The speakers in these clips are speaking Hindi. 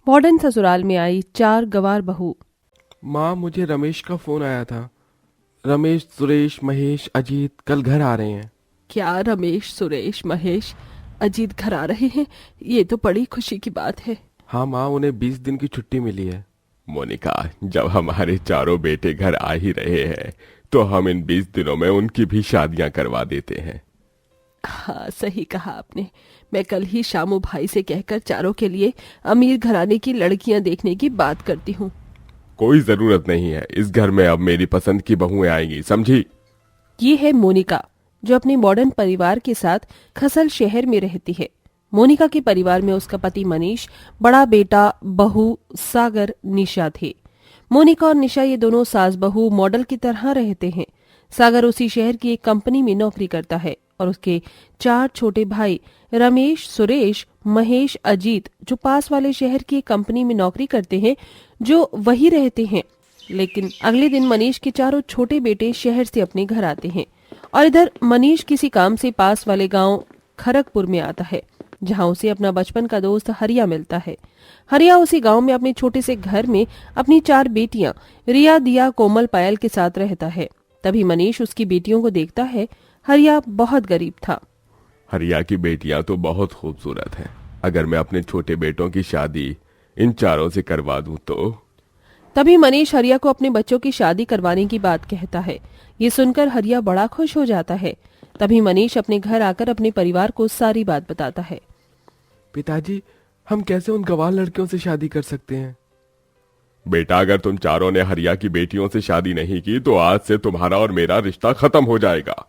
मॉडर्न ससुराल में आई 4 गंवार बहू। माँ, मुझे रमेश का फोन आया था। रमेश, सुरेश, महेश, अजीत कल घर आ रहे हैं। क्या रमेश, सुरेश, महेश, अजीत घर आ रहे हैं? ये तो बड़ी खुशी की बात है। हाँ माँ, उन्हें 20 दिन की छुट्टी मिली है। मोनिका, जब हमारे चारों बेटे घर आ ही रहे हैं तो हम इन 20 दिनों में उनकी भी शादियां करवा देते हैं। हाँ, सही कहा आपने। मैं कल ही शामू भाई से कहकर चारों के लिए अमीर घराने की लड़कियां देखने की बात करती हूँ। कोई जरूरत नहीं है, इस घर में अब मेरी पसंद की बहुएं आएंगी, समझी? ये है मोनिका, जो अपने मॉडर्न परिवार के साथ खसल शहर में रहती है। मोनिका के परिवार में उसका पति मनीष, बड़ा बेटा, बहू सागर, निशा थे। मोनिका और निशा ये दोनों सास बहू मॉडल की तरह रहते हैं। सागर उसी शहर की एक कंपनी में नौकरी करता है और उसके 4 छोटे भाई रमेश, सुरेश, महेश, अजीत, जो पास वाले शहर की एक कंपनी में नौकरी करते हैं, जो वही रहते हैं। लेकिन अगले दिन मनीष के चारों छोटे बेटे शहर से अपने घर आते हैं और इधर मनीष किसी काम से पास वाले गांव खरगपुर में आता है, जहां उसे अपना बचपन का दोस्त हरिया मिलता है। हरिया उसी गांव में अपने छोटे से घर में अपनी 4 बेटियां रिया, दिया, कोमल, पायल के साथ रहता है। तभी मनीष उसकी बेटियों को देखता है। हरिया बहुत गरीब था। हरिया की बेटियां तो बहुत खूबसूरत हैं। अगर मैं अपने छोटे बेटों की शादी इन चारों से करवा दूं तो। तभी मनीष हरिया को अपने बच्चों की शादी करवाने की बात कहता है। ये सुनकर हरिया बड़ा खुश हो जाता है। तभी मनीष अपने घर आकर अपने परिवार को सारी बात बताता है। पिताजी, हम कैसे उन गवार लड़कियों से शादी कर सकते हैं? बेटा, अगर तुम चारों ने हरिया की बेटियों से शादी नहीं की तो आज से तुम्हारा और मेरा रिश्ता खत्म हो जाएगा।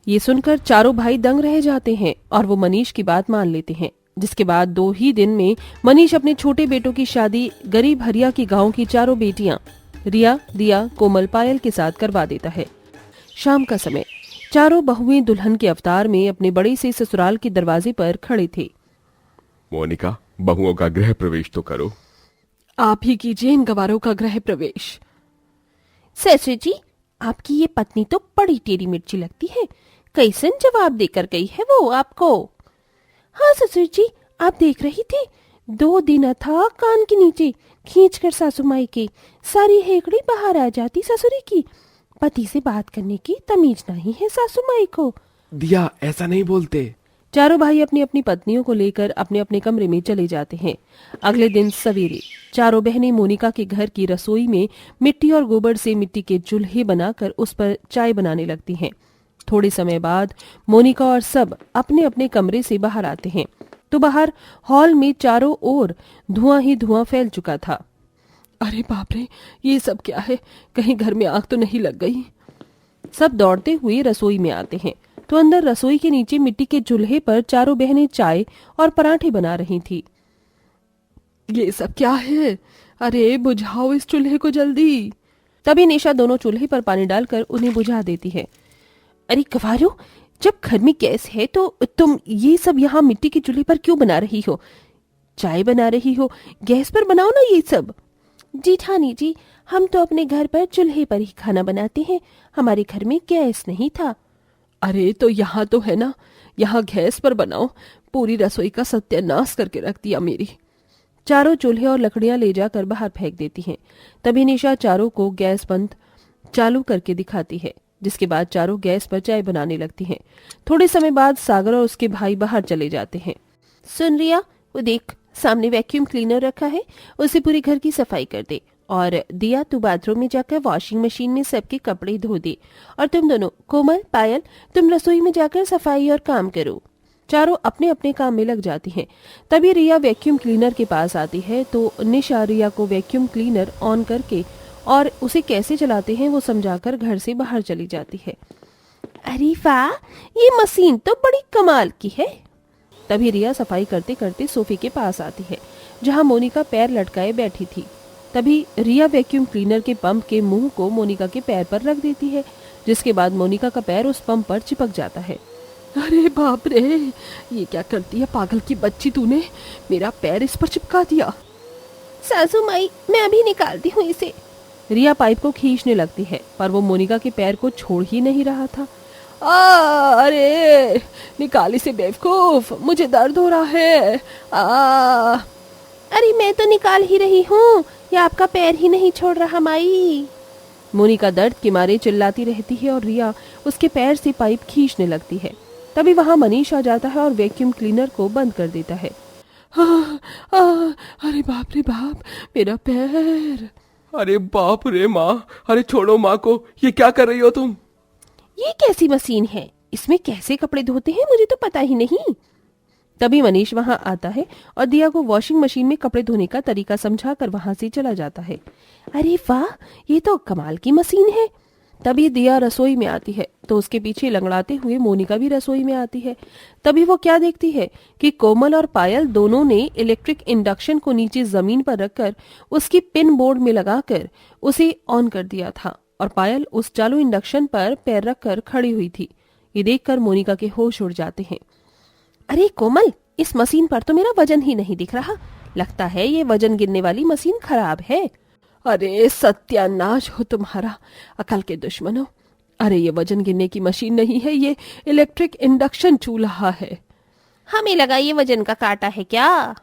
ये सुनकर चारों भाई दंग रह जाते हैं और वो मनीष की बात मान लेते हैं। जिसके बाद 2 ही दिन में मनीष अपने छोटे बेटों की शादी गरीब हरिया की गांव की चारों बेटियां रिया, दिया, कोमल, पायल के साथ करवा देता है। शाम का समय, चारों बहुएं दुल्हन के अवतार में अपने बड़े से ससुराल के दरवाजे पर खड़े थे। मोनिका, बहुओं का गृह प्रवेश तो करो। आप ही कीजिए इन गवारों का गृह प्रवेश। ससुर जी, आपकी ये पत्नी तो बड़ी टेढ़ी मिर्ची लगती है। कैसन जवाब देकर गई है वो आपको? हाँ ससुर जी, आप देख रही थी, 2 दिन था कान के नीचे खींचकर सासू माई के सारी हेकड़ी बाहर आ जाती ससुरी की। पति से बात करने की तमीज नहीं है सासू माई को। दिया, ऐसा नहीं बोलते। चारों भाई अपनी अपनी पत्नियों को लेकर अपने अपने कमरे में चले जाते हैं। अगले दिन सवेरे चारों बहनें मोनिका के घर की रसोई में मिट्टी और गोबर से मिट्टी के चूल्हे बनाकर उस पर चाय बनाने लगती हैं। थोड़े समय बाद मोनिका और सब अपने अपने कमरे से बाहर आते हैं तो बाहर हॉल में चारों ओर धुआं ही धुआं फैल चुका था। अरे बाप रे, ये सब क्या है? कहीं घर में आग तो नहीं लग गई? सब दौड़ते हुए रसोई में आते हैं तो अंदर रसोई के नीचे मिट्टी के चूल्हे पर चारों बहनें चाय और पराठे बना रही थी। ये सब क्या है? अरे बुझाओ इस चूल्हे को जल्दी। तभी निशा दोनों चूल्हे पर पानी डालकर उन्हें बुझा देती है। अरे गवारो, जब घर में गैस है तो तुम ये सब यहाँ मिट्टी के चूल्हे पर क्यों बना रही हो? चाय बना रही हो, गैस पर बनाओ ना ये सब। जेठानी जी, हम तो अपने घर पर चूल्हे पर ही खाना बनाते हैं, हमारे घर में गैस नहीं था। अरे तो यहाँ तो है ना, यहाँ गैस पर बनाओ। पूरी रसोई का सत्यानाश करके रख दिया मेरी। चारों चूल्हे और लकड़ियां ले जाकर बाहर फेंक देती हैं। तभी निशा चारों को गैस बंद चालू करके दिखाती है, जिसके बाद चारों गैस पर चाय बनाने लगती हैं। थोड़े समय बाद सागर और उसके भाई बाहर चले जाते हैं। सुन रिया, वो देख सामने वैक्यूम क्लीनर रखा है, उसे पूरे घर की सफाई कर दे। और दिया, तू बाथरूम में जाकर वॉशिंग मशीन में सबके कपड़े धो दे। और तुम दोनों, कोमल, पायल, तुम रसोई में जाकर सफाई और काम करो। चारों अपने अपने काम में लग जाती हैं। तभी रिया वैक्यूम क्लीनर के पास आती है तो निशा रिया को वैक्यूम क्लीनर ऑन करके और उसे कैसे चलाते हैं वो समझाकर घर से बाहर चली जाती है। अरे वाह, ये मशीन तो बड़ी कमाल की है। तभी रिया सफाई करते करते सोफे के पास आती है, जहां मोनिका पैर लटकाए बैठी थी। तभी रिया वैक्यूम क्लीनर के पंप के मुंह को मोनिका के पैर पर रख देती है, जिसके बाद मोनिका का पैर उस पंप पर चिपक जाता है। अरे बाप रे, ये क्या करती है पागल की बच्ची, तूने मेरा पैर इस पर चिपका दिया। सासू माई, मैं अभी निकालती हूँ इसे। रिया पाइप को खींचने लगती है, पर वो मोनिका के पैर को छोड़ ही नहीं रहा था। अरे निकाली से बेवकूफ, मुझे दर्द हो रहा है। अरे मैं तो निकाल ही रही हूँ, ये आपका पैर ही नहीं छोड़ रहा माई। मोनिका दर्द के मारे चिल्लाती रहती है और रिया उसके पैर से पाइप खींचने लगती है। तभी वहां मनीष आ जाता है और वैक्यूम क्लीनर को बंद कर देता है। अरे बाप रे बाप, मेरा पैर। अरे बाप रे माँ, अरे छोड़ो माँ को, ये क्या कर रही हो तुम? ये कैसी मशीन है, इसमें कैसे कपड़े धोते हैं मुझे तो पता ही नहीं। तभी मनीष वहां आता है और दिया को वॉशिंग मशीन में कपड़े धोने का तरीका समझाकर वहां से चला जाता है। अरे वाह, ये तो कमाल की मशीन है। तभी दिया रसोई में आती है तो उसके पीछे लंगड़ाते हुए मोनिका भी रसोई में आती है। तभी वो क्या देखती है कि कोमल और पायल दोनों ने इलेक्ट्रिक इंडक्शन को नीचे जमीन पर रखकर उसकी पिन बोर्ड में लगाकर उसे ऑन कर दिया था और पायल उस चालू इंडक्शन पर पैर रखकर खड़ी हुई थी। ये देखकर मोनिका के होश उड़ जाते हैं। अरे कोमल, इस मशीन पर तो मेरा वजन ही नहीं दिख रहा, लगता है ये वजन गिनने वाली मशीन खराब है। अरे सत्यानाश हो तुम्हारा, अकल के दुश्मनों। अरे ये वजन गिनने की मशीन नहीं है, ये इलेक्ट्रिक इंडक्शन चूल्हा है। हमें लगा ये वजन का कांटा है क्या।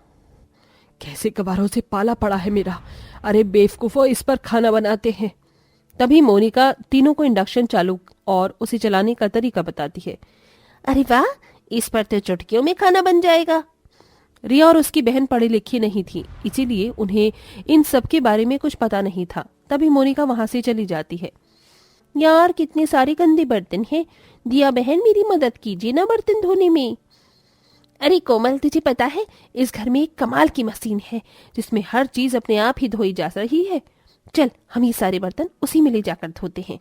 कैसे कबारों से पाला पड़ा है मेरा। अरे बेवकूफो, इस पर खाना बनाते हैं। तभी मोनिका तीनों को इंडक्शन चालू और उसे चलाने का तरीका बताती है। अरे वाह, इस पर तो चुटकियों में खाना बन जाएगा। रिया और उसकी बहन पढ़ी लिखी नहीं थी, इसीलिए उन्हें इन सब के बारे में कुछ पता नहीं था। तभी मोनिका वहां से चली जाती है। यार कितने सारे गंदे बर्तन हैं, दिया बहन मेरी मदद कीजिए ना बर्तन धोने में। अरे कोमल, तुझे पता है इस घर में एक कमाल की मशीन है जिसमें हर चीज अपने आप ही धोई जा रही है। चल हम ये सारे बर्तन उसी में ले जाकर धोते हैं।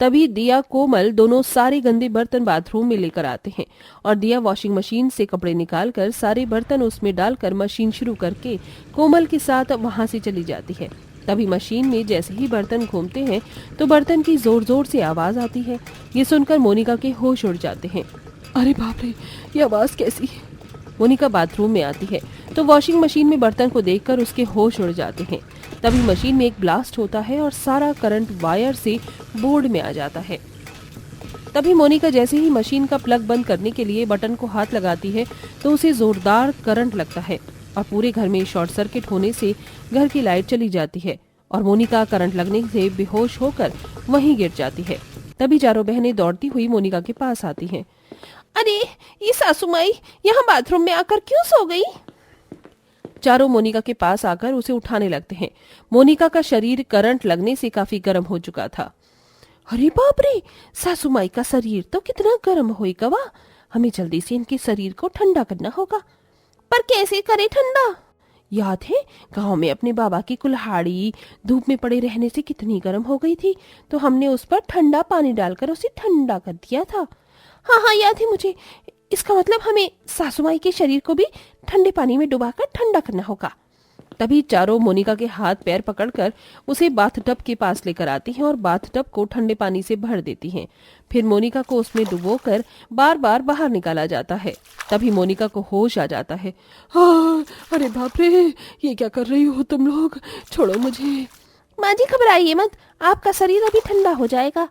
तभी दिया कोमल दोनों सारे गंदे बर्तन बाथरूम में लेकर आते हैं और दिया वॉशिंग मशीन से कपड़े निकालकर सारे बर्तन उसमें डालकर मशीन शुरू करके कोमल के साथ वहां से चली जाती है। तभी मशीन में जैसे ही बर्तन घूमते हैं तो बर्तन की जोर जोर से आवाज आती है। ये सुनकर मोनिका के होश उड़ जाते हैं। अरे बाप रे, ये आवाज कैसी है। मोनिका बाथरूम में आती है तो वॉशिंग मशीन में बर्तन को देखकर उसके होश उड़ जाते हैं। तभी मशीन में एक ब्लास्ट होता है और सारा करंट वायर से बोर्ड में आ जाता है। तभी मोनिका जैसे ही मशीन का प्लग बंद करने के लिए बटन को हाथ लगाती है तो उसे जोरदार करंट लगता है और पूरे घर में शॉर्ट सर्किट होने से घर की लाइट चली जाती है और मोनिका करंट लगने से बेहोश होकर वहीं गिर जाती है। तभी चारों बहनें दौड़ती हुई मोनिका के पास आती हैं। अरे ये सासू माई यहाँ बाथरूम में आकर क्यों सो गई। चारों मोनिका के पास आकर उसे उठाने लगते हैं। मोनिका का शरीर करंट लगने से काफी गर्म हो चुका था। अरे बाप रे, सासू माई का शरीर तो कितना गर्म होएगा वाह, हमें जल्दी से इनके शरीर को ठंडा करना होगा। पर कैसे करे ठंडा। याद है गांव में अपने बाबा की कुल्हाड़ी धूप में पड़े रहने से कितनी गर्म हो गई थी, तो हमने उस पर ठंडा पानी डालकर उसे ठंडा कर दिया था। हाँ हाँ याद है मुझे, इसका मतलब हमें सासू माई के शरीर को भी ठंडे पानी में डुबाकर ठंडा करना होगा। तभी चारों मोनिका के हाथ पैर पकड़कर उसे बाथटब के पास लेकर आती हैं और बाथटब को ठंडे पानी से भर देती हैं। फिर मोनिका को उसमें डुबोकर बार बार बाहर निकाला जाता है। तभी मोनिका को होश आ जाता है। अरे बाप रे, ये क्या कर रही हो तुम लोग, छोड़ो मुझे। माँ जी घबराइए मत, आपका शरीर अभी ठंडा हो जाएगा।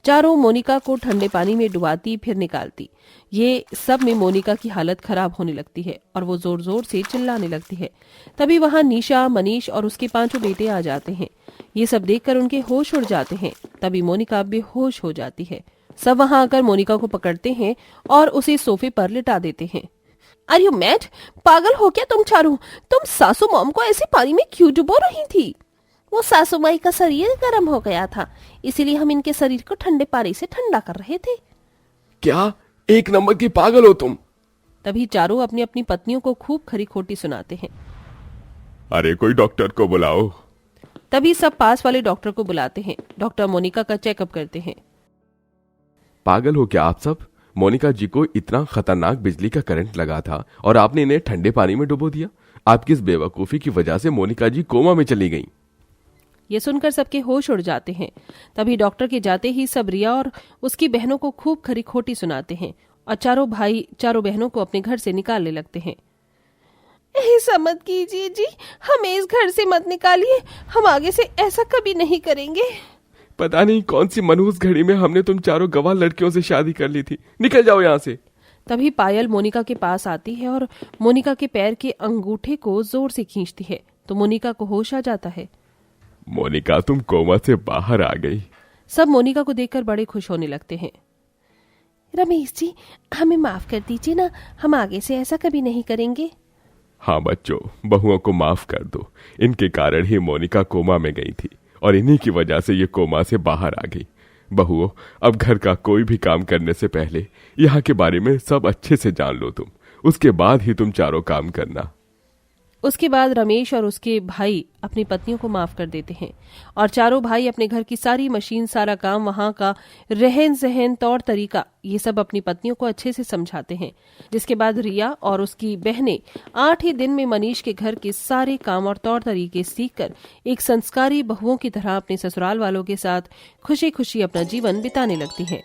चारों मोनिका को ठंडे पानी में डुबाती फिर निकालती। ये सब में मोनिका की हालत खराब होने लगती है और वो जोर जोर से चिल्लाने लगती है। तभी वहां निशा, मनीष और उसके 5 बेटे आ जाते हैं। ये सब देखकर उनके होश उड़ जाते हैं। तभी मोनिका बेहोश हो जाती है। सब वहां आकर मोनिका को पकड़ते हैं और उसे सोफे पर लिटा देते हैं। आर यू मैड, पागल हो क्या तुम चारों? तुम सासू मॉम को ऐसे पानी में क्यों डुबो रही थी? वो सासू माई का शरीर गर्म हो गया था, इसीलिए हम इनके शरीर को ठंडे पानी से ठंडा कर रहे थे। क्या एक नंबर की पागल हो तुम। तभी चारों अपनी अपनी पत्नियों को खूब खरी खोटी सुनाते हैं। अरे कोई डॉक्टर को बुलाओ। तभी सब पास वाले डॉक्टर को बुलाते हैं। डॉक्टर मोनिका का चेकअप करते हैं। पागल हो क्या आप सब? मोनिका जी को इतना खतरनाक बिजली का करंट लगा था और आपने इन्हें ठंडे पानी में डुबो दिया। आपकी इस बेवकूफी की वजह से मोनिका जी कोमा में चली गईं। ये सुनकर सबके होश उड़ जाते हैं। तभी डॉक्टर के जाते ही सब रिया और उसकी बहनों को खूब खरी खोटी सुनाते हैं और चारों भाई चारों बहनों को अपने घर से निकालने लगते हैं। ऐसा मत कीजिए जी, हमें इस घर से मत निकालिए, हम आगे से ऐसा कभी नहीं करेंगे। पता नहीं कौन सी मनहूस घड़ी में हमने तुम चारों गवाह लड़कियों से शादी कर ली थी। निकल जाओ यहाँ से। तभी पायल मोनिका के पास आती है और मोनिका के पैर के अंगूठे को जोर से खींचती है तो मोनिका को होश आ जाता है। मोनिका, तुम कोमा से बाहर आ गई। सब मोनिका को देखकर बड़े खुश होने लगते हैं। रमेश जी, हमें माफ कर दीजिए ना, हम आगे से ऐसा कभी नहीं करेंगे। हाँ बच्चों, बहुओं को माफ कर दो। इनके कारण ही मोनिका कोमा में गई थी और इन्हीं की वजह से ये कोमा से बाहर आ गई। बहुओं, अब घर का कोई भी काम करने से पहले यहाँ के बारे में सब अच्छे से जान लो तुम, उसके बाद ही तुम चारों काम करना। उसके बाद रमेश और उसके भाई अपनी पत्नियों को माफ कर देते हैं और चारों भाई अपने घर की सारी मशीन, सारा काम, वहां का रहन सहन, तौर तरीका, ये सब अपनी पत्नियों को अच्छे से समझाते हैं। जिसके बाद रिया और उसकी बहनें 8 ही दिन में मनीष के घर के सारे काम और तौर तरीके सीखकर एक संस्कारी बहुओं की तरह अपने ससुराल वालों के साथ खुशी खुशी अपना जीवन बिताने लगती हैं।